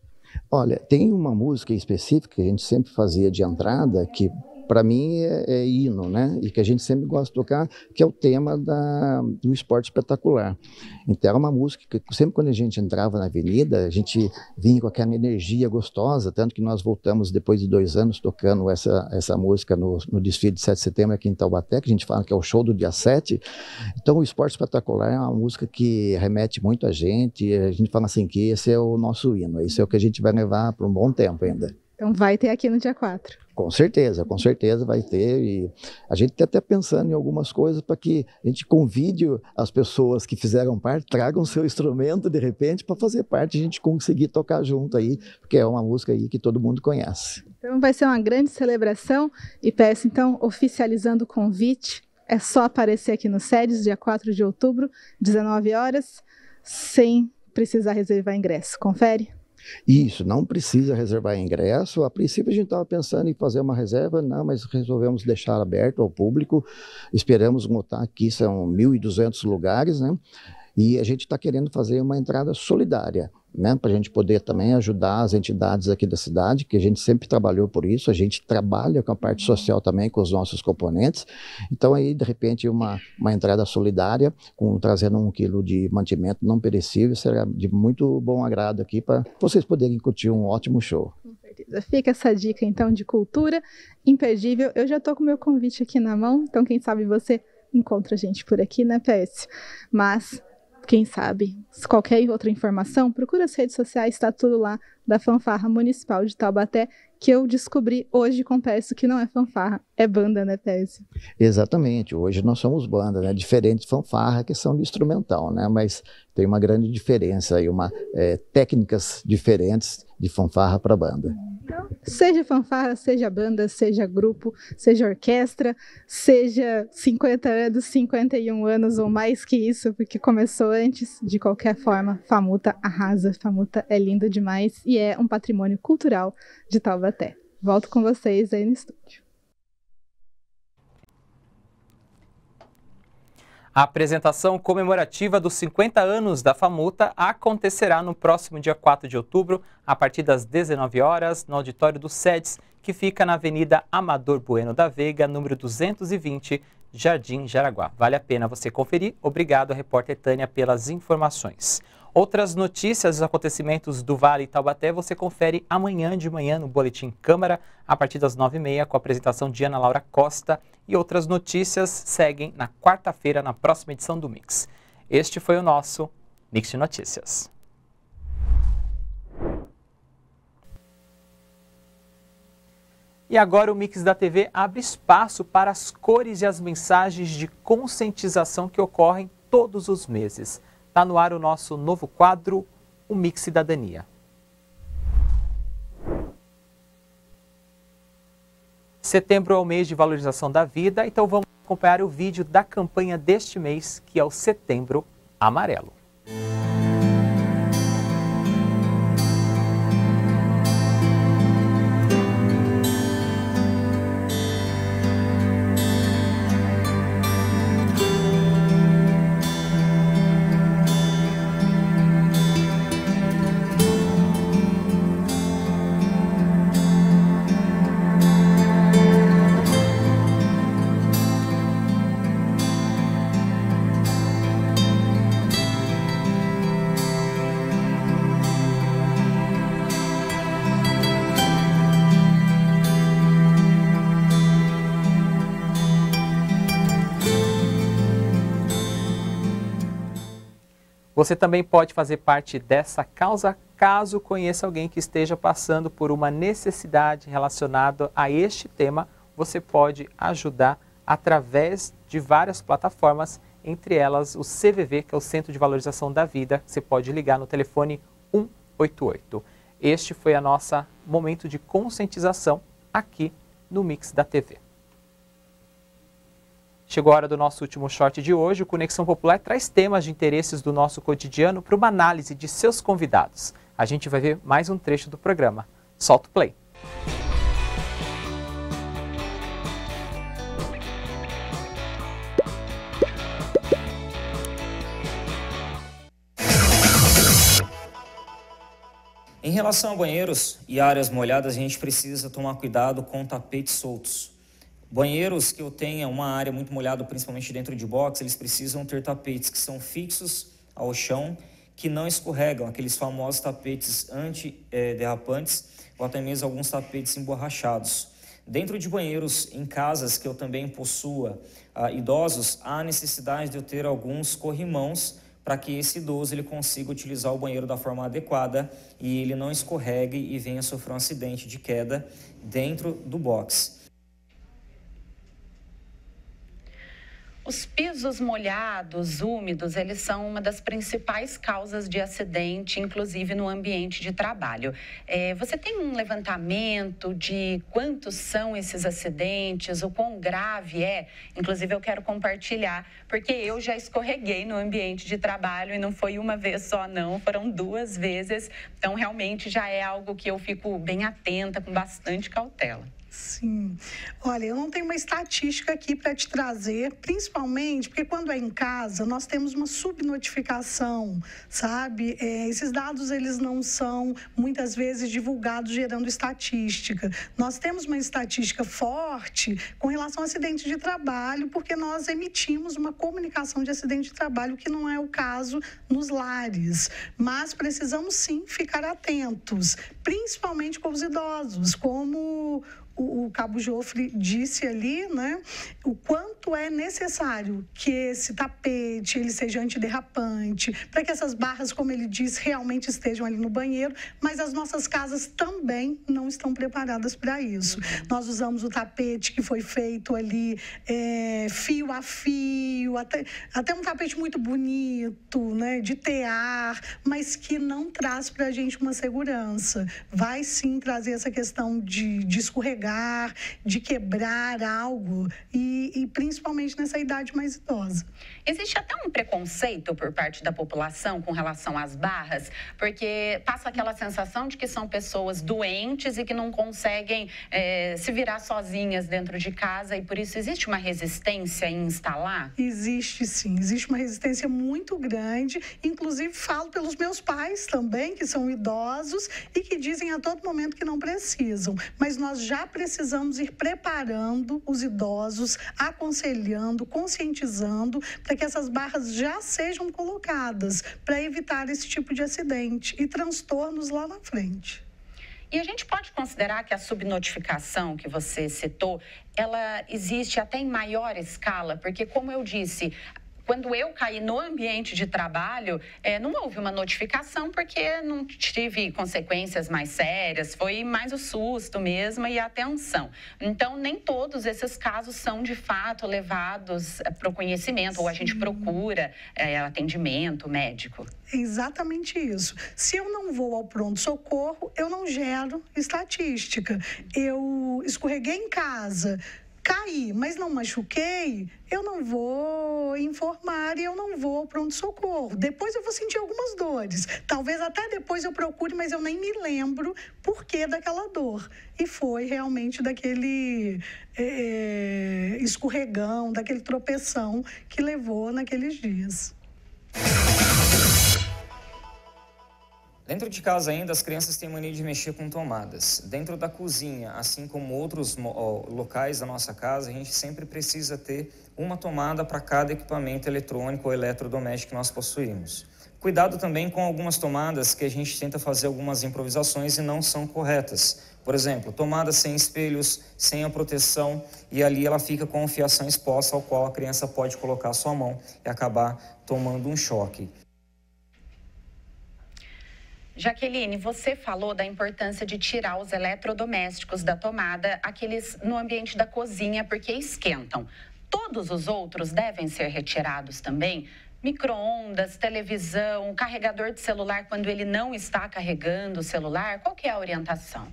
Olha, tem uma música específica que a gente sempre fazia de entrada, que para mim é hino, né? E que a gente sempre gosta de tocar, que é o tema do esporte espetacular. Então era uma música que sempre quando a gente entrava na avenida, a gente vinha com aquela energia gostosa, tanto que nós voltamos depois de 2 anos tocando essa música no desfile de 7 de setembro aqui em Taubaté, que a gente fala que é o show do dia 7. Então o esporte espetacular é uma música que remete muito a gente fala assim que esse é o nosso hino, esse é o que a gente vai levar por um bom tempo ainda. Então vai ter aqui no dia 4. Com certeza vai ter, e a gente está até pensando em algumas coisas para que a gente convide as pessoas que fizeram parte, tragam seu instrumento de repente para fazer parte, a gente conseguir tocar junto aí, porque é uma música aí que todo mundo conhece. Então vai ser uma grande celebração e peço então, oficializando o convite, é só aparecer aqui no SEDES, dia 4 de outubro, 19 horas, sem precisar reservar ingresso, confere? Isso, não precisa reservar ingresso. A princípio a gente estava pensando em fazer uma reserva, não, mas resolvemos deixar aberto ao público. Esperamos lotar aqui, são 1.200 lugares, né? E a gente está querendo fazer uma entrada solidária, né, para a gente poder também ajudar as entidades aqui da cidade, que a gente sempre trabalhou por isso, a gente trabalha com a parte social também, com os nossos componentes. Então aí, de repente, uma entrada solidária, trazendo 1 quilo de mantimento não perecível, será de muito bom agrado aqui para vocês poderem curtir um ótimo show. Com certeza. Fica essa dica, então, de cultura imperdível. Eu já estou com o meu convite aqui na mão, então quem sabe você encontra a gente por aqui, né, PS? Mas... quem sabe, se qualquer outra informação, procura as redes sociais, está tudo lá da Fanfarra Municipal de Taubaté, que eu descobri hoje, confesso que não é fanfarra, é banda, né, Pérez? Exatamente, hoje nós somos banda, né, diferente de fanfarra, que são de instrumental, né, mas tem uma grande diferença aí, técnicas diferentes de fanfarra para banda. Então, seja fanfarra, seja banda, seja grupo, seja orquestra, seja 50 anos, 51 anos ou mais que isso, porque começou antes, de qualquer forma, Famuta arrasa, Famuta é lindo demais e é um patrimônio cultural de Taubaté. Volto com vocês aí no estúdio. A apresentação comemorativa dos 50 anos da Famuta acontecerá no próximo dia 4 de outubro, a partir das 19 horas, no auditório do SEDES, que fica na Avenida Amador Bueno da Veiga, número 220, Jardim Jaraguá. Vale a pena você conferir. Obrigado, repórter Tânia, pelas informações. Outras notícias dos acontecimentos do Vale Taubaté você confere amanhã de manhã no Boletim Câmara, a partir das 9h30, com a apresentação de Ana Laura Costa. E outras notícias seguem na quarta-feira, na próxima edição do Mix. Este foi o nosso Mix de Notícias. E agora o Mix da TV abre espaço para as cores e as mensagens de conscientização que ocorrem todos os meses. Está no ar o nosso novo quadro, o Mix Cidadania. Setembro é o mês de valorização da vida, então vamos acompanhar o vídeo da campanha deste mês, que é o Setembro Amarelo. Você também pode fazer parte dessa causa caso conheça alguém que esteja passando por uma necessidade relacionada a este tema. Você pode ajudar através de várias plataformas, entre elas o CVV, que é o Centro de Valorização da Vida. Você pode ligar no telefone 188. Este foi a nossa momento de conscientização aqui no Mix da TV. Chegou a hora do nosso último short de hoje. O Conexão Popular traz temas de interesses do nosso cotidiano para uma análise de seus convidados. A gente vai ver mais um trecho do programa. Solta o play. Em relação a banheiros e áreas molhadas, a gente precisa tomar cuidado com tapetes soltos. Banheiros que eu tenha uma área muito molhada, principalmente dentro de box, eles precisam ter tapetes que são fixos ao chão, que não escorregam, aqueles famosos tapetes anti-derrapantes ou até mesmo alguns tapetes emborrachados. Dentro de banheiros em casas que eu também possua idosos, há necessidade de eu ter alguns corrimãos para que esse idoso ele consiga utilizar o banheiro da forma adequada e ele não escorregue e venha sofrer um acidente de queda dentro do box. Os pisos molhados, úmidos, eles são uma das principais causas de acidente, inclusive no ambiente de trabalho. Você tem um levantamento de quantos são esses acidentes, o quão grave é? Inclusive, eu quero compartilhar, porque eu já escorreguei no ambiente de trabalho e não foi uma vez só, não, foram 2 vezes. Então, realmente, já é algo que eu fico bem atenta, com bastante cautela. Sim. Olha, eu não tenho uma estatística aqui para te trazer, principalmente porque quando é em casa, nós temos uma subnotificação, sabe? Esses dados, eles não são, muitas vezes, divulgados gerando estatística. Nós temos uma estatística forte com relação a acidente de trabalho, porque nós emitimos uma comunicação de acidente de trabalho, que não é o caso nos lares. Mas precisamos, sim, ficar atentos, principalmente com os idosos, como o Cabo Jofre disse ali, né, o quanto é necessário que esse tapete ele seja antiderrapante, para que essas barras, como ele disse, realmente estejam ali no banheiro, mas as nossas casas também não estão preparadas para isso. Nós usamos o tapete que foi feito ali fio a fio, até um tapete muito bonito, né, de tear, mas que não traz para a gente uma segurança. Vai sim trazer essa questão de escorregar, de quebrar algo e principalmente nessa idade mais idosa. Existe até um preconceito por parte da população com relação às barras, porque passa aquela sensação de que são pessoas doentes e que não conseguem se virar sozinhas dentro de casa, e por isso existe uma resistência em instalar? Existe sim, existe uma resistência muito grande, inclusive falo pelos meus pais também, que são idosos e que dizem a todo momento que não precisam, mas nós já precisamos ir preparando os idosos, aconselhando, conscientizando, para que essas barras já sejam colocadas, para evitar esse tipo de acidente e transtornos lá na frente. E a gente pode considerar que a subnotificação que você citou, ela existe até em maior escala, porque, como eu disse, quando eu caí no ambiente de trabalho, não houve uma notificação porque não tive consequências mais sérias, foi mais o susto mesmo e a atenção. Então, nem todos esses casos são, de fato, levados para o conhecimento, ou a gente procura atendimento médico. É exatamente isso. Se eu não vou ao pronto-socorro, eu não gero estatística. Eu escorreguei em casa, caí, mas não machuquei, eu não vou informar e eu não vou ao pronto-socorro. Depois eu vou sentir algumas dores. Talvez até depois eu procure, mas eu nem me lembro por que daquela dor. E foi realmente daquele escorregão, daquele tropeção que levou naqueles dias. Dentro de casa ainda, as crianças têm mania de mexer com tomadas. Dentro da cozinha, assim como outros locais da nossa casa, a gente sempre precisa ter uma tomada para cada equipamento eletrônico ou eletrodoméstico que nós possuímos. Cuidado também com algumas tomadas que a gente tenta fazer algumas improvisações e não são corretas. Por exemplo, tomada sem espelhos, sem a proteção, e ali ela fica com a fiação exposta, ao qual a criança pode colocar a sua mão e acabar tomando um choque. Jaqueline, você falou da importância de tirar os eletrodomésticos da tomada, aqueles no ambiente da cozinha, porque esquentam. Todos os outros devem ser retirados também? Micro-ondas, televisão, carregador de celular quando ele não está carregando o celular? Qual que é a orientação?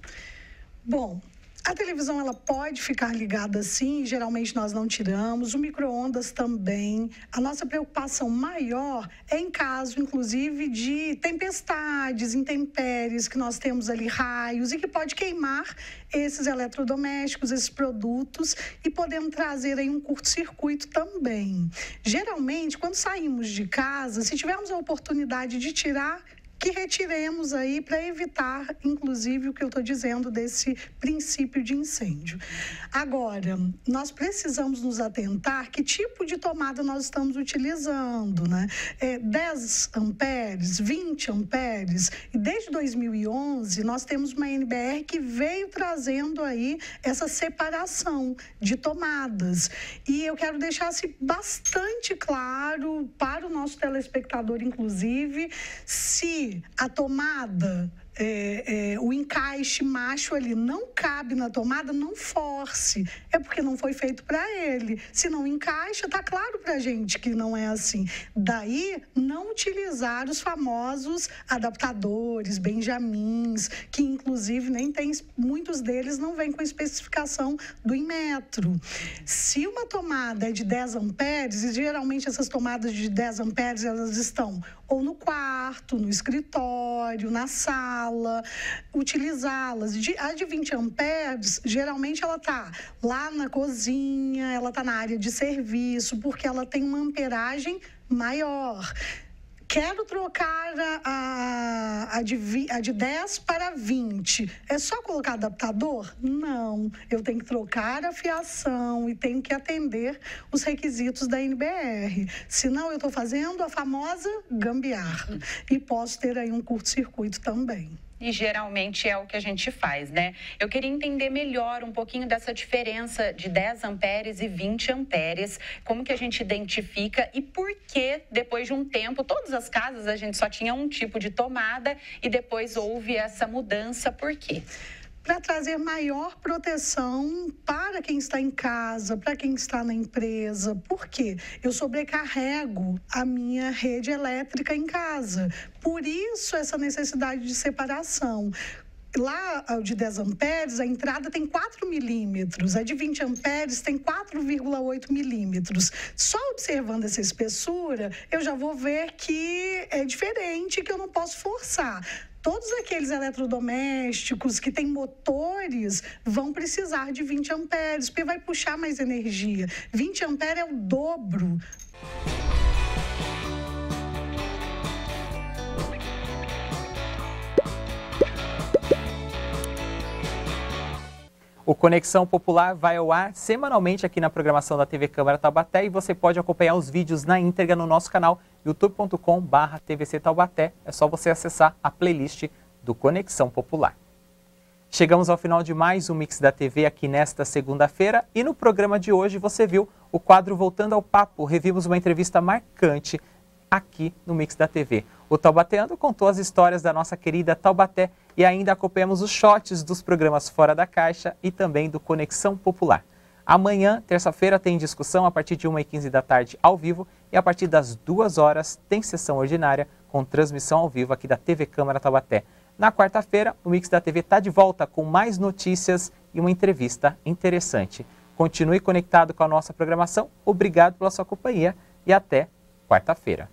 Bom, a televisão ela pode ficar ligada sim, geralmente nós não tiramos, o micro-ondas também. A nossa preocupação maior é em caso, inclusive, de tempestades, intempéries, que nós temos ali raios e que pode queimar esses eletrodomésticos, esses produtos, e podemos trazer aí um curto-circuito também. Geralmente, quando saímos de casa, se tivermos a oportunidade de tirar, que retiremos aí para evitar, inclusive, o que eu estou dizendo desse princípio de incêndio. Agora, nós precisamos nos atentar que tipo de tomada nós estamos utilizando, né? 10 amperes, 20 amperes, e desde 2011 nós temos uma NBR que veio trazendo aí essa separação de tomadas. E eu quero deixar assim, bastante claro para o nosso telespectador, inclusive, se a tomada, o encaixe macho ali não cabe na tomada, não force. É porque não foi feito para ele. Se não encaixa, tá claro para a gente que não é assim. Daí, não utilizar os famosos adaptadores, benjamins, que inclusive nem tem, muitos deles não vêm com especificação do Inmetro. Se uma tomada é de 10 amperes, e geralmente essas tomadas de 10 amperes, elas estão ou no quarto, no escritório, na sala, sala, utilizá-las. A de 20 amperes, geralmente ela está lá na cozinha, ela está na área de serviço, porque ela tem uma amperagem maior. Quero trocar a de 10 para 20. É só colocar adaptador? Não. Eu tenho que trocar a fiação e tenho que atender os requisitos da NBR. Senão, eu estou fazendo a famosa gambiarra. E posso ter aí um curto-circuito também. E geralmente é o que a gente faz, né? Eu queria entender melhor um pouquinho dessa diferença de 10 amperes e 20 amperes, como que a gente identifica e por que, depois de um tempo, todas as casas a gente só tinha um tipo de tomada e depois houve essa mudança, por quê? Para trazer maior proteção para quem está em casa, para quem está na empresa. Por quê? Eu sobrecarrego a minha rede elétrica em casa. Por isso, essa necessidade de separação. Lá, de 10 amperes, a entrada tem 4 milímetros. A de 20 amperes tem 4,8 milímetros. Só observando essa espessura, eu já vou ver que é diferente, que eu não posso forçar. Todos aqueles eletrodomésticos que têm motores vão precisar de 20 amperes, porque vai puxar mais energia. 20 amperes é o dobro. O Conexão Popular vai ao ar semanalmente aqui na programação da TV Câmara Taubaté e você pode acompanhar os vídeos na íntegra no nosso canal youtube.com/TVC Taubaté. É só você acessar a playlist do Conexão Popular. Chegamos ao final de mais um Mix da TV aqui nesta segunda-feira e no programa de hoje você viu o quadro Voltando ao Papo. Revimos uma entrevista marcante aqui no Mix da TV. O Taubateando contou as histórias da nossa querida Taubaté e ainda acompanhamos os shots dos programas Fora da Caixa e também do Conexão Popular. Amanhã, terça-feira, tem discussão a partir de 1h15 da tarde ao vivo e a partir das 2 horas tem sessão ordinária com transmissão ao vivo aqui da TV Câmara Taubaté. Na quarta-feira, o Mix da TV está de volta com mais notícias e uma entrevista interessante. Continue conectado com a nossa programação. Obrigado pela sua companhia e até quarta-feira.